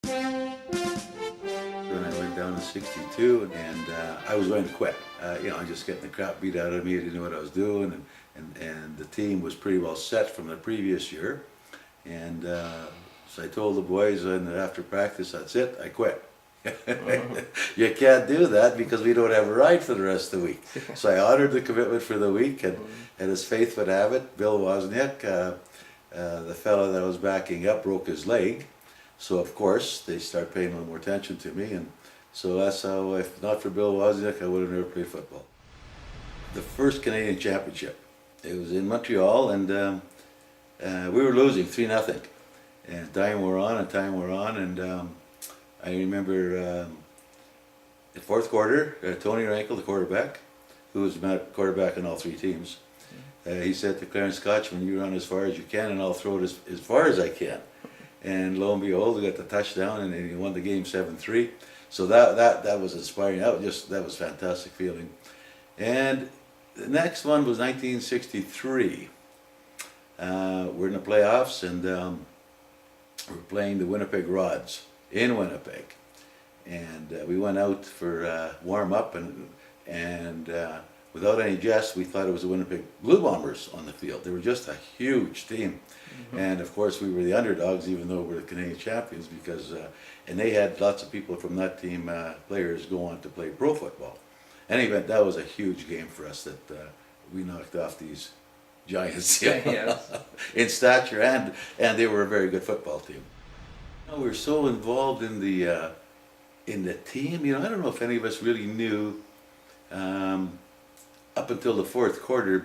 When I went down to 62, and I was going to quit. Just getting the crap beat out of me. I didn't know what I was doing, and the team was pretty well set from the previous year. And so I told the boys after practice, that's it, I quit. You can't do that because we don't have a ride for the rest of the week. So I honored the commitment for the week, and as fate would have it, Bill Wozniak, the fellow that I was backing up, broke his leg. So of course they start paying a little more attention to me, and so that's how, if not for Bill Wozniak, I would have never played football. The first Canadian championship, it was in Montreal, and we were losing 3-0, and time wore on and time wore on, and I remember the fourth quarter, Tony Rankle, the quarterback, who was quarterback on all three teams, he said to Clarence Scotchman, "You run as far as you can and I'll throw it as far as I can." And lo and behold, we got the touchdown, and he won the game 7-3. So that was inspiring. That was a fantastic feeling. And the next one was 1963. We're in the playoffs, and we're playing the Winnipeg Rods in Winnipeg. And we went out for warm up, and without any jest, we thought it was the Winnipeg Blue Bombers on the field. They were just a huge team. And of course we were the underdogs, even though we were the Canadian champions, because and they had lots of people from that team, players, go on to play pro football. Anyway, that was a huge game for us, that we knocked off these giants in stature, and they were a very good football team. We were so involved in the team. I don't know if any of us really knew up until the fourth quarter,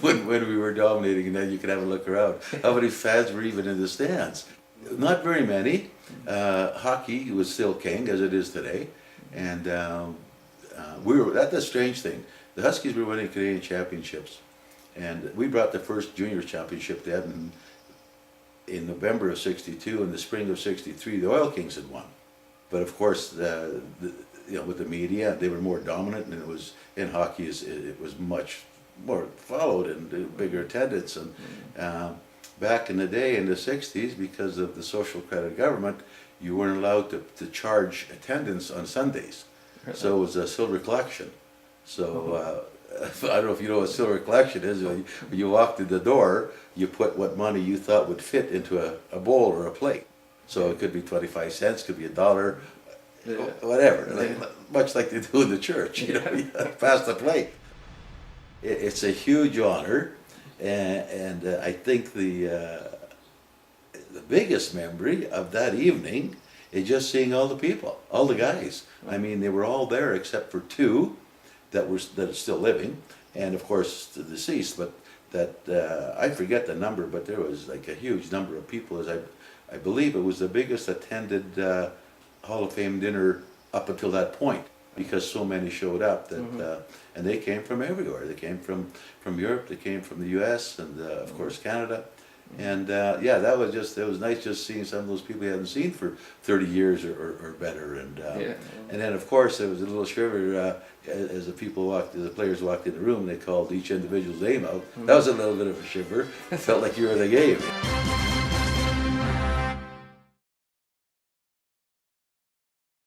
when we were dominating, and then you could have a look around, how many fans were even in the stands. Not very many. Hockey was still king, as it is today, and that's the strange thing. The Huskies were winning Canadian championships, and we brought the first junior championship to Edmonton in November of '62. In the spring of '63, the Oil Kings had won. But of course, with the media, they were more dominant, and it was in hockey. It was much more followed and bigger attendance. And back in the day, in the '60s, because of the social credit government, you weren't allowed to charge attendance on Sundays. So it was a silver collection. So I don't know if you know what silver collection is. When you walked in the door, you put what money you thought would fit into a bowl or a plate. So it could be 25 cents, could be $1, whatever. Much like they do in the church, you pass the plate. It's a huge honor, and I think the biggest memory of that evening is just seeing all the people, all the guys. I mean, they were all there except for two that are still living, and of course the deceased. But I forget the number, but there was like a huge number of people. As I believe it was the biggest attended Hall of Fame dinner up until that point, because so many showed up that and they came from everywhere. They came from Europe, they came from the US, and of course Canada. And it was nice just seeing some of those people you hadn't seen for 30 years or better. And then of course there was a little shiver as the players walked in the room. They called each individual's name out. That was a little bit of a shiver. It felt like you were in the game.